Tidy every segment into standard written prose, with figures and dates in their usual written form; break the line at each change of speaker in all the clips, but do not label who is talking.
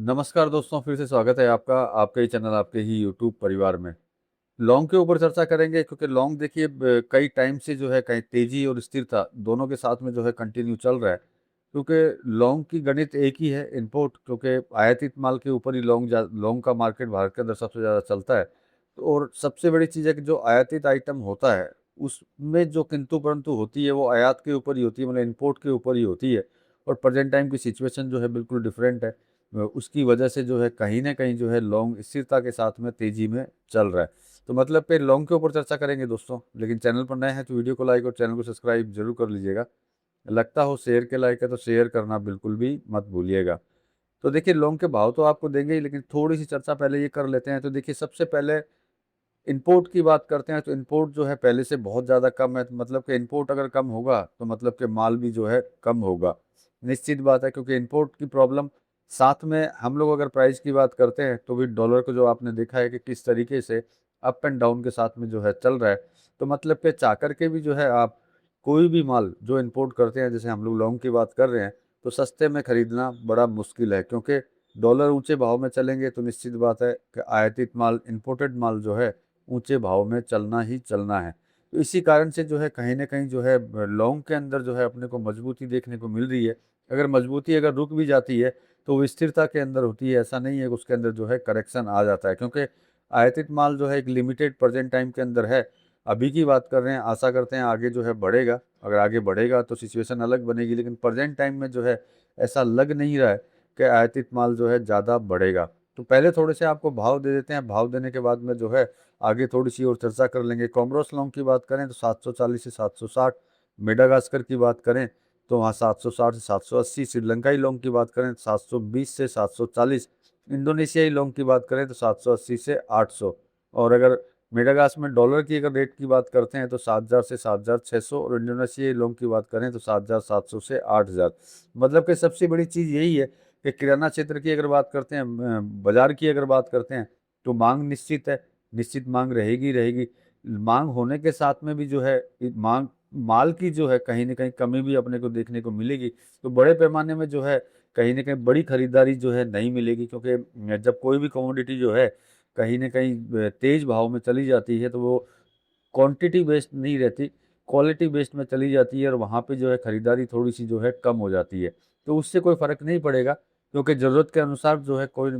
नमस्कार दोस्तों, फिर से स्वागत है आपका आपके ही चैनल, आपके ही यूट्यूब परिवार में। लौंग के ऊपर चर्चा करेंगे क्योंकि लौंग देखिए कई टाइम से जो है कहीं तेजी और स्थिरता दोनों के साथ में जो है कंटिन्यू चल रहा है। क्योंकि लौंग की गणित एक ही है, इम्पोर्ट, क्योंकि आयातित माल के ऊपर ही लौंग का मार्केट भारत के अंदर सबसे ज़्यादा चलता है। और सबसे बड़ी चीज़ है कि जो आयातित आइटम होता है उसमें जो किंतु परंतु होती है वो आयात के ऊपर ही होती है, मतलब इम्पोर्ट के ऊपर ही होती है। और प्रेजेंट टाइम की सिचुएशन जो है बिल्कुल डिफरेंट है। उसकी वजह से जो है कहीं न कहीं जो है लौंग स्थिरता के साथ में तेज़ी में चल रहा है। तो मतलब कि लौंग के ऊपर चर्चा करेंगे दोस्तों, लेकिन चैनल पर नए हैं तो वीडियो को लाइक और चैनल को सब्सक्राइब जरूर कर लीजिएगा। लगता हो शेयर के लायक है तो शेयर करना बिल्कुल भी मत भूलिएगा। तो देखिए लौंग के भाव तो आपको देंगे ही, लेकिन थोड़ी सी चर्चा पहले ये कर लेते हैं। तो देखिए सबसे पहले इंपोर्ट की बात करते हैं, तो इंपोर्ट जो है पहले से बहुत ज़्यादा कम है। तो मतलब कि इंपोर्ट अगर कम होगा तो मतलब कि माल भी जो है कम होगा, निश्चित बात है। क्योंकि इंपोर्ट की प्रॉब्लम साथ में हम लोग अगर प्राइस की बात करते हैं तो भी डॉलर को जो आपने देखा है कि किस तरीके से अप एंड डाउन के साथ में जो है चल रहा है। तो मतलब कि चाह करके भी जो है आप कोई भी माल जो इंपोर्ट करते हैं, जैसे हम लोग लौंग की बात कर रहे हैं, तो सस्ते में खरीदना बड़ा मुश्किल है। क्योंकि डॉलर ऊंचे भाव में चलेंगे तो निश्चित बात है कि आयातित माल, इंपोर्टेड माल जो है ऊंचे भाव में चलना ही चलना है। तो इसी कारण से जो है कहीं न कहीं जो है लौंग के अंदर जो है अपने को मजबूती देखने को मिल रही है। अगर मजबूती अगर रुक भी जाती है तो वो स्थिरता के अंदर होती है, ऐसा नहीं है कि उसके अंदर जो है करेक्शन आ जाता है। क्योंकि आयातित माल जो है एक लिमिटेड प्रेजेंट टाइम के अंदर है। अभी की बात कर रहे हैं, आशा करते हैं आगे जो है बढ़ेगा। अगर आगे बढ़ेगा तो सिचुएशन अलग बनेगी, लेकिन प्रेजेंट टाइम में जो है ऐसा लग नहीं रहा है कि आयातित माल जो है ज़्यादा बढ़ेगा। तो पहले थोड़े से आपको भाव दे देते हैं, भाव देने के बाद में जो है आगे थोड़ी-सी और चर्चा कर लेंगे। कॉमरोस लौंग की बात करें तो 740 से 760, मेडागास्कर की बात करें तो वहाँ 760 से 780, श्रीलंकाई लौंग की बात करें तो 720 से 740, इंडोनेशियाई लौंग की बात करें तो 780 से 800। और अगर मेडागास में डॉलर की अगर रेट की बात करते हैं तो 7000 से 7600, और इंडोनेशियाई लौंग की बात करें तो 7700 से 8000। मतलब कि सबसे बड़ी चीज़ यही है कि किराना क्षेत्र की अगर बात करते हैं, बाज़ार की अगर बात करते हैं, तो माँग निश्चित है, निश्चित माँग रहेगी ही रहेगी। माँग होने के साथ में भी जो है माँग माल की जो है कहीं न कहीं कमी भी अपने को देखने को मिलेगी। तो बड़े पैमाने में जो है कहीं न कहीं बड़ी खरीदारी जो है नहीं मिलेगी। क्योंकि जब कोई भी कमोडिटी जो है कहीं न कहीं तेज़ भाव में चली जाती है तो वो क्वांटिटी बेस्ड नहीं रहती, क्वालिटी बेस्ड में चली जाती है, और वहाँ पे जो है खरीदारी थोड़ी-सी जो है कम हो जाती है। तो उससे कोई फ़र्क नहीं पड़ेगा, क्योंकि ज़रूरत के अनुसार जो है कोई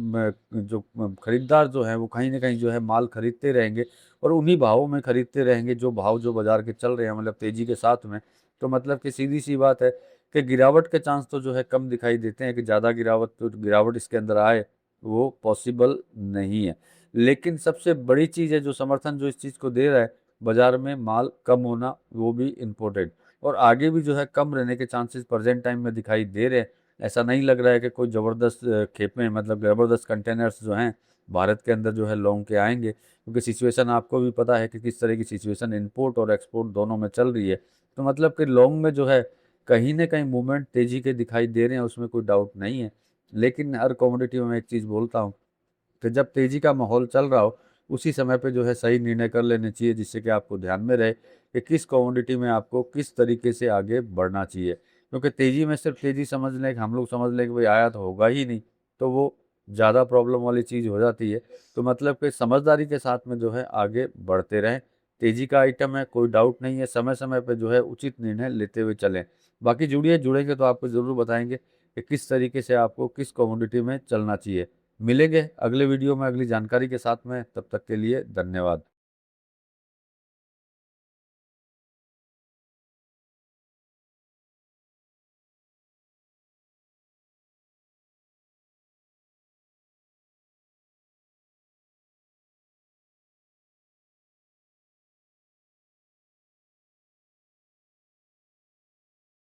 खरीदार जो है वो कहीं न कहीं जो है माल खरीदते रहेंगे, और उन्हीं भावों में खरीदते रहेंगे जो भाव जो बाज़ार के चल रहे हैं, मतलब तेज़ी के साथ में। तो मतलब कि सीधी-सी बात है कि गिरावट के चांस तो जो है कम दिखाई देते हैं, कि ज़्यादा गिरावट इसके अंदर आए, वो पॉसिबल नहीं है। लेकिन सबसे बड़ी चीज़ है जो समर्थन जो इस चीज़ को दे रहा है, बाज़ार में माल कम होना, वो भी इम्पोर्टेड, और आगे भी जो है कम रहने के चांसेस प्रेज़ेंट टाइम में दिखाई दे रहे हैं। ऐसा नहीं लग रहा है कि कोई ज़बरदस्त खेपें, मतलब ज़बरदस्त कंटेनर्स जो हैं भारत के अंदर जो है लौंग के आएँगे। क्योंकि सिचुएशन आपको भी पता है कि किस तरह की सिचुएशन इम्पोर्ट और एक्सपोर्ट दोनों में चल रही है। तो मतलब कि लौंग में जो है कहीं न कहीं मूवमेंट तेज़ी के दिखाई दे रहे हैं, उसमें कोई डाउट नहीं है। लेकिन हर कमोडिटी में मैं एक चीज़ बोलता हूँ कि जब तेज़ी का माहौल चल रहा हो, उसी समय पे जो है सही निर्णय कर लेने चाहिए, जिससे कि आपको ध्यान में रहे कि किस कमोडिटी में आपको किस तरीके से आगे बढ़ना चाहिए। क्योंकि तेज़ी में सिर्फ तेज़ी समझ लें, कि हम लोग समझ लें कि भाई आया तो होगा ही नहीं, तो वो ज़्यादा प्रॉब्लम वाली चीज़ हो जाती है। तो मतलब कि समझदारी के साथ में जो है आगे बढ़ते रहें। तेज़ी का आइटम है, कोई डाउट नहीं है, समय-समय पे जो है उचित निर्णय लेते हुए चलें। बाकी जुड़ेंगे तो आपको ज़रूर बताएँगे कि किस तरीके से आपको किस कमोडिटी में चलना चाहिए। मिलेंगे अगले वीडियो में अगली जानकारी के साथ में, तब तक के लिए धन्यवाद।